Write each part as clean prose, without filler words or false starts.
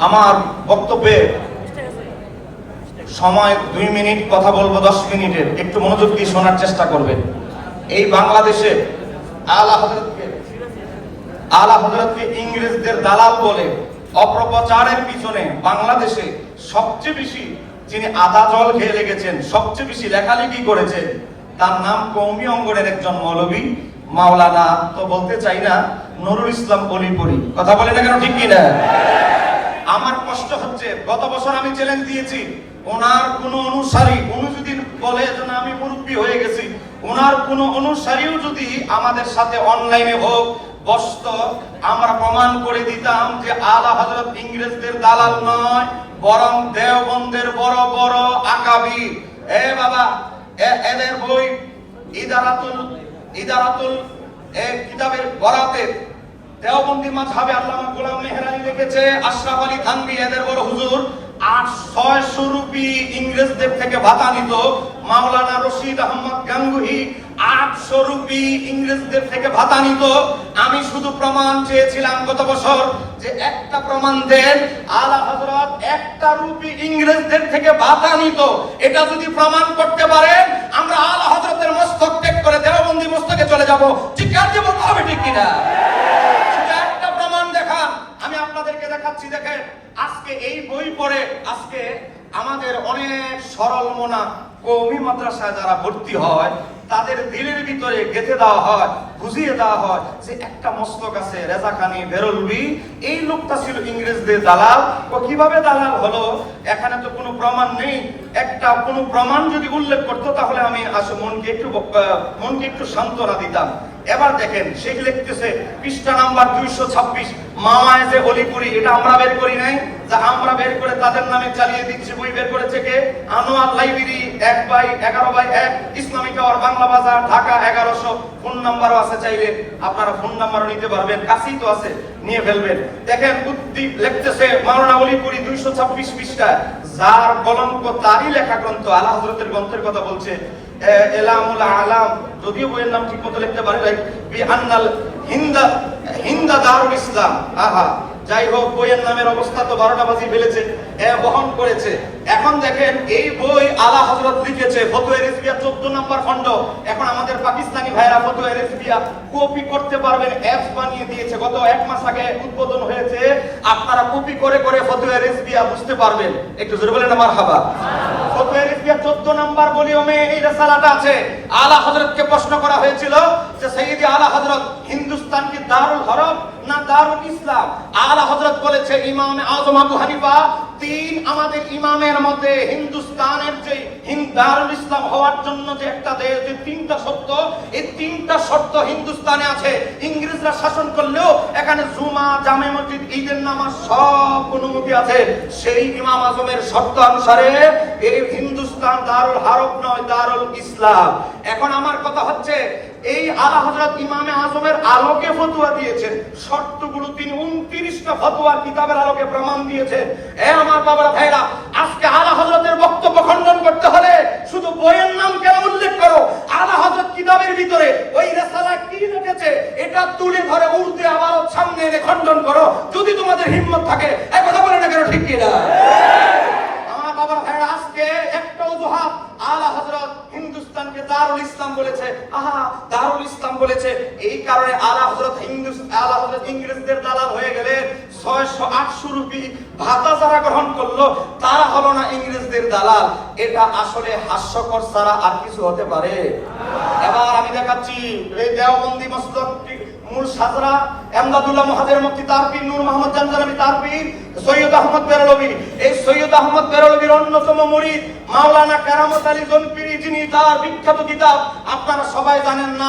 আমার বক্তব্যে সময় 2 মিনিট, কথা বলবো 10 মিনিটের, একটু মনোযোগ দিয়ে শোনার চেষ্টা করবেন। এই বাংলাদেশে আলা হযরতকে ইংরেজদের দালাল বলে অপপ্রচারের পিছনে বাংলাদেশে সবচেয়ে বেশি যিনি আদা জল খেয়ে লেগেছেন, সবচেয়ে বেশি লেখালেখি করেছেন, তার নাম কওমি অঙ্গনের একজন মৌলবী মাওলানা, তো বলতে চাই না, নুরুল ইসলাম অলিপুরি। কথা বলে না কেন, ঠিক কিনা? আমার কষ্ট হচ্ছে, গত বছর আমি চ্যালেঞ্জ দিয়েছি, ওনার কোন অনুসারী, উনি যদি বলে যে না আমি মুরব্বী হয়ে গেছি, ওনার কোন অনুসারীও যদি আমাদের সাথে অনলাইনে হোক বসত, আমরা প্রমাণ করে দিতাম যে আলা হযরত ইংরেজদের দালাল নয়, বরং দেওবন্দের বড় বড় আকাবির। এ বাবা, এদের বই ইদারাতুল কিতাবের বরাতে দেওবন্দি মাযহাবে আল্লামা গোলাম মেহরানি লিখেছে, আশরাফ আলী থানভী এদের বড় হুজুর 600 রুপি ইংরেজদের থেকে ভাতা নিত। মাওলানা রশিদ আহমদ গাঙ্গুহি 800 রুপি ইংরেজদের থেকে ভাতা নিত। আমি শুধু প্রমাণ চেয়েছিলাম গত বছর যে একটা প্রমাণ দেন, আলা হযরত 1 রুপি ইংরেজদের থেকে ভাতা নিত। এটা যদি প্রমাণ করতে পারেন, আমরা আলা হযরতের মস্তক ত্যাগ করে দেওবন্দি মস্তকে চলে যাব। ঠিক আছে, বলতে হবে ঠিক কিনা? একটা প্রমাণ দেখান, আমি আপনাদেরকে দেখাচ্ছি। দেখেন, আজকে এই বই পড়ে আজকে আমাদের অনেক সরল মনা কওমি মাদ্রাসায় যারা ভর্তি হয়, তাদের দিলের ভিতরে গেঁথে দেওয়া হয়, বুঝিয়ে দেওয়া হয় যে একটা মস্তক আছে রেজাখানি বেরলভি, এই লোকটা ছিল ইংরেজদের দালাল। ও কিভাবে দালাল হলো? এখানে তো কোনো প্রমাণ নেই। একটা কোনো প্রমাণ যদি উল্লেখ করতো তাহলে আমি আসলে মনকে একটু সান্ত্বনা দিতাম। এবার দেখেন, সে লিখতেছে পৃষ্ঠা নাম্বার 226, মাওয়ায়েজে অলিপুরি। এটা আমরা বের করি নাই, যা আমরা বের করে তাদের নামে চালিয়ে দিচ্ছি। বই বের করেছে কে? Anwar library, 1/11/1, Islamic tower, Bangla Bazar, Dhaka 1100। Phone নাম্বারও আছে, চাইলে আপনারা ফোন নাম্বারও নিতে পারবেন, কাছেই তো আছে, নিয়ে ফেলবেন। দেখেন, উদ্দীপ লিখতেছে মাওলানা অলিপুরি 226 পৃষ্ঠায়, যার কলঙ্ক তারই লেখা গ্রন্থ, আলা হযরতের গ্রন্থের কথা বলছে। এলামুল আলাম, যদিও বইয়ের নাম ঠিক মতো লিখতে পারি নাই, বি আন্নাল হিন্দা দারুল ইসলাম। আহা, যাই হোক, বইয়ের নামের অবস্থা তো 12টা বাজি ফেলেছে, বহন করেছে। এখন দেখেন, এই বই আলা হযরত লিখেছে, ফতোয়া রিজভিয়া 14 নম্বর খণ্ড। এখন আমাদের পাকিস্তানি ভাইরা ফতোয়া রিজভিয়া কপি করতে পারবেন, অ্যাপস বানিয়ে দিয়েছে, গত 1 মাস আগে উদ্বোধন হয়েছে। আপনারা কপি করে করে ফতোয়া রিজভিয়া বুঝতে পারবেন। একটু জোরে বলেন মারহাবা। ফতোয়া রিজভিয়া 14 নম্বর ভলিউমে এই রিসালাটা আছে। আলা হযরতকে প্রশ্ন করা হয়েছিল যে সাইয়্যিদি আলা হযরত হিন্দুস্তান কি দারুল হরব না দারুল ইসলাম? আলা হযরত বলেছে ইমামে আযম আবু হানিফা 3 আমাদের ইমামের মধ্যে হিন্দুস্তানের যে দারুল ইসলাম হওয়ার জন্য যে একটা দেশ, যে 3টা শর্ত, এই 3টা শর্ত হিন্দুস্তানে আছে। ইংরেজরা শাসন করলেও এখানে জুমা, জামে মসজিদ, ঈদের নামাজ সব অনুমতি আছে। সেই ইমাম আজমের শর্ত অনুসারে এই হিন্দুস্তান দারুল হরব নয়, দারুল ইসলাম। এখন আমার কথা হচ্ছে, এই আলা হযরত ইমামে আজমের আলোকে ফতোয়া দিয়েছেন, শর্তগুলো তিনি 29টা ফতোয়ার কিতাবের আলোকে প্রমাণ দিয়েছেন। আমার বাবারা ভাইরা, আজকে আলা হযরতের বক্তব্য খণ্ডন করতে হলে শুধু বইয়ের নাম কেন উল্লেখ করো? আলা হযরত কিতাবের ভিতরে ওই রিসালা কি লিখেছে এটা তুলে ধরে উর্দু আবার সামনে এনে খণ্ডন করো, যদি তোমাদের হিম্মত থাকে। এই কথা বলে না কেন, ঠিক কি না? আমার বাবারা ভাইরা, আজকে একটা অজুহাত, আলা হযরত হিন্দুস্তানকে দারুল ইসলাম বলেছে। আহা, দারুল ইসলাম বলেছে, এই কারণে আলা হযরত ইংরেজদের দালাল হয়ে গেলে 600-800 রুপি ভাতা যারা গ্রহণ করলো তারা হলো না ইংরেজদের দালাল। এটা আসলে হাস্যকর ছাড়া আর কিছু হতে পারে? এবার আমি দেখাচ্ছি, এই দেওবন্দি মস্তক মূল সাজরা এমদাদুল্লাহ মুহাজির মুফতি তার পীর নূর মোহাম্মদ জানজানাবি, তার পীর সৈয়দ আহমদ বেরলভী। এই সৈয়দ আহমদ বেরলভীর অন্যতম মুরিদ মাওলানা কেরামত আলী জোনপুরি, যিনি তার বিখ্যাত কিতাব আপনারা সবাই জানেন,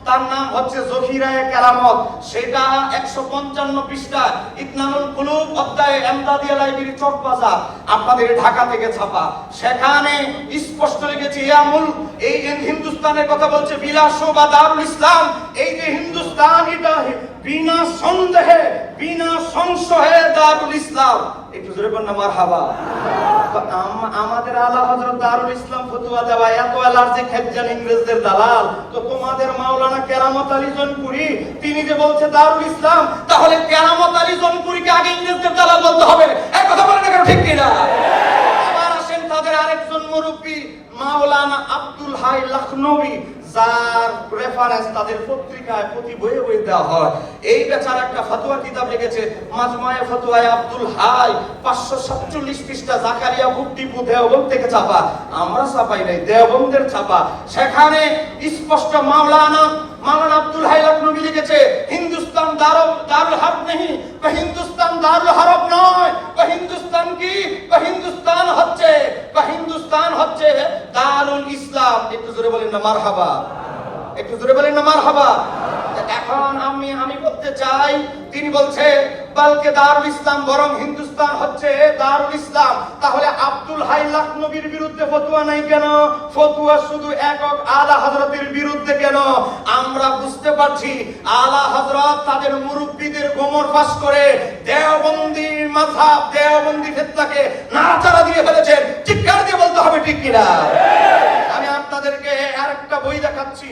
তার নাম হচ্ছে জহিরায়ে কেরামত। সেটা 155 পৃষ্ঠা, ইতনানুল কুলুব অধ্যায়ে এমদাদিয়া লাইব্রেরি চকবাজার, আপনাদের ঢাকা থেকে ছাপা। সেখানে স্পষ্ট লিখেছে, ইয়ামুল, এই হিন্দুস্তানের কথা বলছে, বিলাস বা দারুল ইসলাম। এই যে হিন্দুস্তান, এটা বিনা সন্দেহে, বিনা সংশয়ে দারুল ইসলাম। একটু জোরে বলুন না মারহাবা। আমাদের আলা হযরত দারুল ইসলাম ফতোয়া দেওয়া এত অ্যালার্জিক হেজ্জান ইংরেজদের দালাল, তো তোমাদের মাওলানা কেরামত আলী জোনপুরি তিনি যে বলছে দারুল ইসলাম, তাহলে কেরামত আলী জোনপুরিকে আগে ইংরেজদের দালাল বলতে হবে। মাওলানা আব্দুল হাই লখনবী, যার রেফারেন্স তাদের পত্রিকায় প্রতি বইয়ে বইয়ে দেওয়া হয়। এই বেচারা একটা ফতোয়া কিতাব লিখেছে, মাজমুয়ে ফতোয়ায়ে আব্দুল হাই, 547 পৃষ্ঠা, জাকারিয়া বুক ডিপো, দেওবন্দ থেকে ছাপা। আমরা ছাপাই নাই, দেওবন্দের ছাপা। সেখানে স্পষ্ট মাওলানা আব্দুল হাই লখনবী লিখেছে, হিন্দুস্তান দারুল হারব নেই, হিন্দুস্তান দারুল হারব নয়। হিন্দুস্তান কি? হিন্দুস্তান হচ্ছে দারুল ইসলাম। একটু জোরে বলেন না মারহাবা, একটু জোরে বলেন না মারহাবা। এখন আমি বলতে চাই, তিনি বলছে বলকে দারুল ইসলাম, বরং হিন্দুস্তান হচ্ছে দারুল ইসলাম। তাহলে আব্দুল হাই লখনবীর বিরুদ্ধে ফতোয়া নাই কেন? ফতোয়া শুধু একক আলা হযরতের বিরুদ্ধে কেন? আমরা বুঝতে পারছি আলা হযরত তাদের মুরব্বিদের গোমর ফাঁস করে দেওবন্দি মাযহাব, দেওবন্দি ফিতনাকে নাড়াচাড়া দিয়ে ফেলেছেন। চিৎকার দিয়ে বলতে হবে ঠিক কিনা? আমি আপনাদেরকে আরেকটা বই দেখাচ্ছি।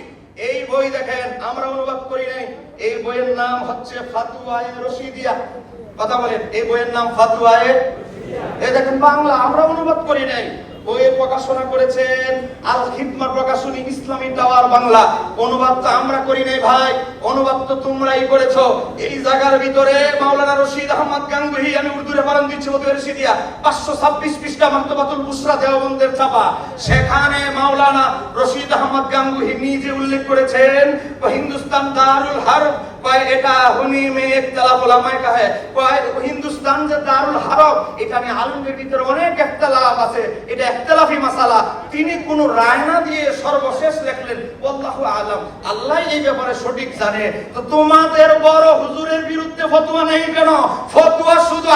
এই বই দেখেন, আমরা অনুবাদ করি নাই। এই বইয়ের নাম হচ্ছে ফাতওয়ায়ে রশিদিয়া। কথা বলেন, এই বইয়ের নাম ফাতওয়ায়ে, এই দেখেন বাংলা, আমরা অনুবাদ করি নাই। বইয়ের প্রকাশনা করেছেন আল খিদমার প্রকাশনী, ইসলামী টাওয়ার বাংলা। অনুবাদ তো আমরা করি নাই ভাই, অনুবাদ তো তোমরাই করেছো। এই জায়গার ভিতরে মাওলানা রশিদ আহমদ গাঙ্গুহি, আমি উর্দু রেফারেন্স দিচ্ছি, ফাতওয়ায়ে রশিদিয়া 526 পৃষ্ঠা, মাকতবাতুল বুশরা, দেওবন্দের ছাপা। সেখানে মাওলানা রশিদ আহমদ গাঙ্গুহি নিজে উল্লেখ করেছেন, হিন্দুস্তান দারুল হারব, এটা হুনি মে ইখতিলাফ উলামায়ে কা হ্যায়। হিন্দুস্তান যে দারুল হারব, এটা নিয়ে আলেমদের ভিতরে অনেক ইখতিলাফ আছে, এটা ইখতিলাফি মাসালা। তিনি কোন রায় না দিয়ে সর্বশেষ লিখলেন আল্লাহু আলাম, আল্লাহ এই ব্যাপারে সঠিক জানে। তো তোমাদের বড় হুজুরের বিরুদ্ধে ফতোয়া নেই কেন? ফতোয়া শুধু